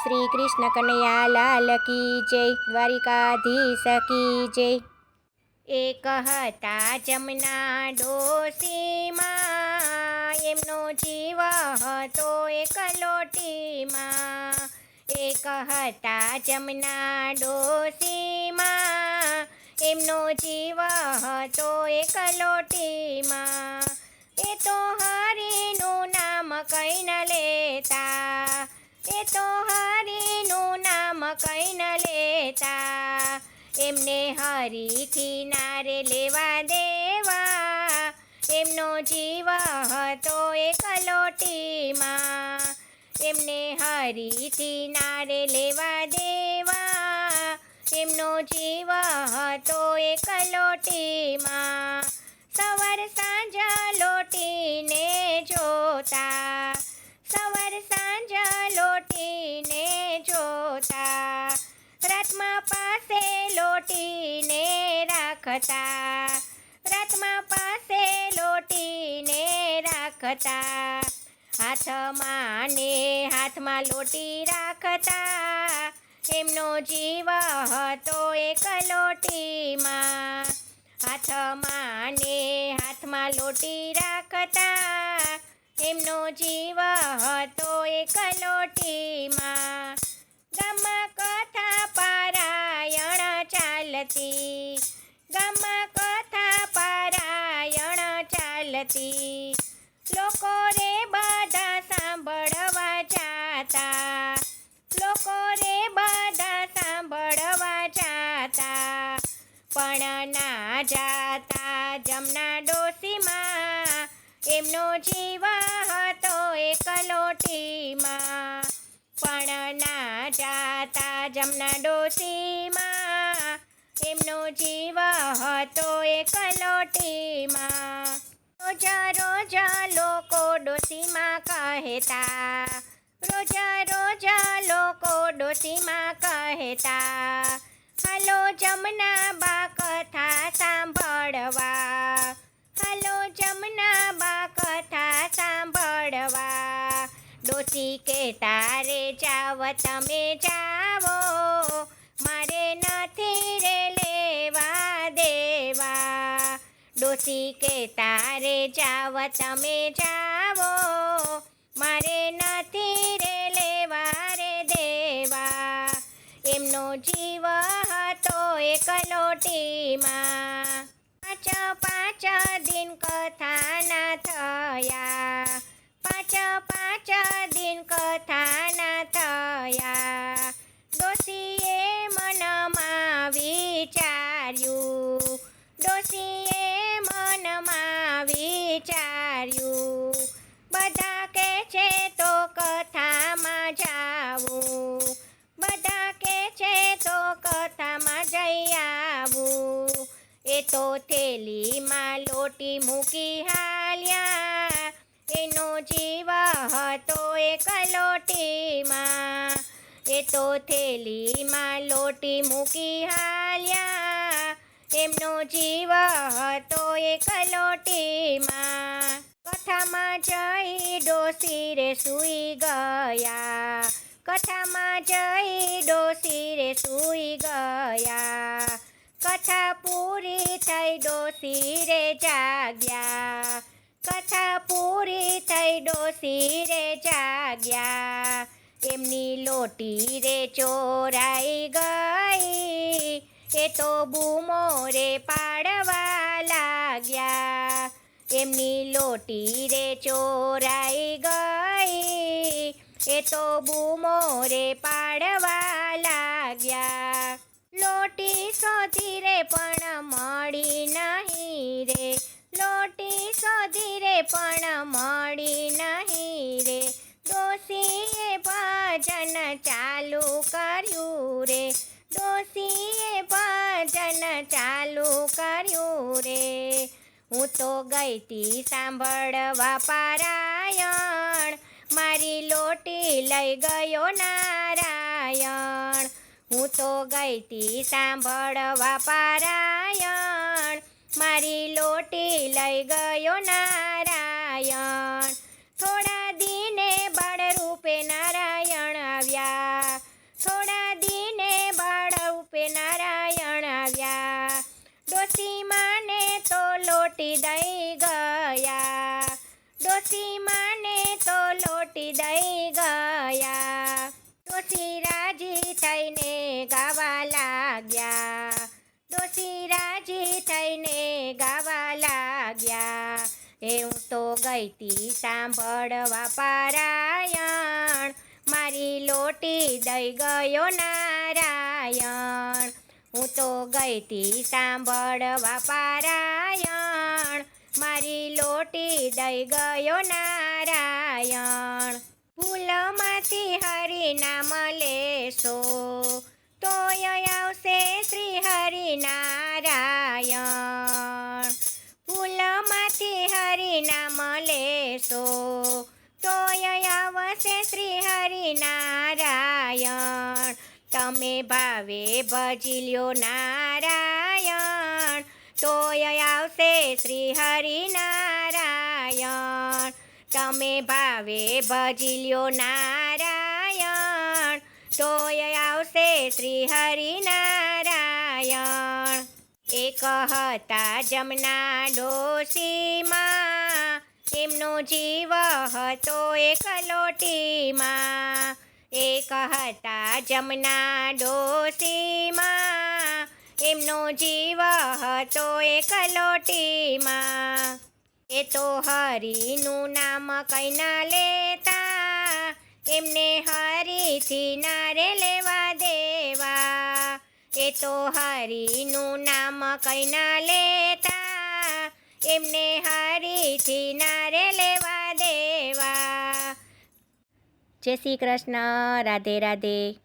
શ્રી કૃષ્ણ કનૈયા લાલ કી જય, દ્વારિકાધીશ કી જય। એક હતા જમના ડોશીમાં, એમનો જીવ હતો એક લોટીમાં। એક હતા જમના ડોશીમાં, એમનો જીવ હતો એક લોટીમાં। એ તો હરિનું નામ કઈ ન લેતા, એ તો હરિનું નામ કઈ ન લેતા। એમને હરિથી નારે લેવા દેવા, એમનો જીવ હતો એક લોટીમાં। એમને હરિથી નારે લેવા દેવા, એમનો જીવ હતો એક લોટીમાં। સવાર સાંજ લોટીને જોતા, સવાર સાંજ લોટીને જોતા। રાતમાં પાસે લોટીને રાખતા, રાતમાં પાસે લોટીને રાખતા। હાથમાં ને હાથમાં લોટી રાખતા, એમનો જીવ હતો એક લોટીમાં। હાથમાં ને હાથમાં લોટી રાખતા, એમનો જીવ હતો એક લોટીમાં। ગામમાં કથા પારાયણ ચાલતી, ગામમાં કથા પારાયણ ચાલતી। લોકો રે બધા સાંભળવા જાતા, લોકો રે બધા સાંભળવા જાતા। પણ ના જાતા જમના ડોશીમાં, એમનો જીવ હતો એક લોટીમાં। પણ ના જાતા જમના ડોશીમાં, એમનો જીવ હતો એક લોટીમાં। રોજ રોજ લોકો ડોશીમાં કહેતા, રોજ રોજ લોકો ડોશીમાં કહેતા। હાલો જમના બા કથા સાંભળવા, હાલો જમના બા કથા સાંભળવા। ડોશી કે તારે જાવ તમે જાવો, મારે નથી રે લેવા દેવા। ડોશી કે તારે જાવ તમે જાવો, મારે નથી રે લેવા રે દેવા। એમનો જીવ હતો એક લોટીમાં। પાંચ પાંચ દિન કથા ના થયા, પાંચ પાંચ દિન કથા ના થયા। ડોશીએ મનમાં વિચાર્યું, ડોશીએ મનમાં વિચાર્યું, બધા કે છે તો કથામાં જાવું, બધા કે છે તો કથામાં જઈ આવું। એ તો થેલીમાં લોટી મૂકી હાલ્યા, એનો જીવ હતો એક લોટીમાં। એ તો થેલીમાં લોટી મૂકી હાલ્યા, એમનો જીવ હતો એક લોટીમાં। કથામાં જઈ ડોશી રે સૂઈ ગયા, કથામાં જઈ ડોશી રે સૂઈ ગયા। કથા પૂરી થઈ ડોશી રે જાગ્યા, કથા પૂરી થઈ ડોશી રે જાગ્યા। એમની લોટી રે ચોરાઈ ગઈ, એ તો બૂમો રે પાડવા લાગ્યા। એમની લોટી રે ચોરાઈ ગઈ, એ તો બૂમો રે પાડવા લાગ્યા। લોટી શોધી રે પણ મળી નહીં રે, લોટી શોધી રે પણ મળી નહીં રે। ડોશીએ ભજન ચાલુ કર્યું રે, ડોશીએ ભજન ચાલુ કર્યું રે। હું તો ગઈ તી સાંભળવા પારાયણ, મારી લોટી લઈ ગયો નારાયણ। હું તો ગઈ તી સાંભળવા પારાયણ, મારી લોટી લઈ ગયો નારાયણ। થોડા દિને બાળ રૂપે નારાયણ આવ્યા, દઈ ગયા, ડોશી માને તો લોટી દઈ ગયા. ડોશી રાજી થઈને ગાવા લાગ્યા, ડોશી રાજી થઈને ગાવા લાગ્યા. એ હું તો ગઈતી સાંભળવા પારાયણ, મારી લોટી દઈ ગયો નારાયણ. હું તો ગઈતી સાંભળવા પારાયણ, મારી લોટી દઈ ગયો નારાયણ. ફૂલમાંથી હરિનામ લેશો તોય આવશે શ્રી હરિનારાયણ. ફૂલમાંથી હરિનામ લેશો તોય આવશે શ્રી હરિનારાયણ. તમે ભાવે ભજી લ્યો નારાયણ, તોય આવશે શ્રી હરિનારાયણ. તમે ભાવે ભજી લ્યો નારાયણ, તોય આવશે શ્રી હરિનારાયણ. એક હતા જમના ડોશીમાં, એમનો જીવ હતો એક લોટીમાં. એક હતા જમના ડોશીમાં, એમનો જીવ હતો એક લોટીમાં. એ તો હરિનું નામ કંઈ ના લેતા, એમને હરિથી ના રે લેવા દેવા. એ તો હરિનું નામ કંઈ ના લેતા, એમને હરિથી ના રે લેવા દેવા. જય શ્રી કૃષ્ણ. રાધે રાધે.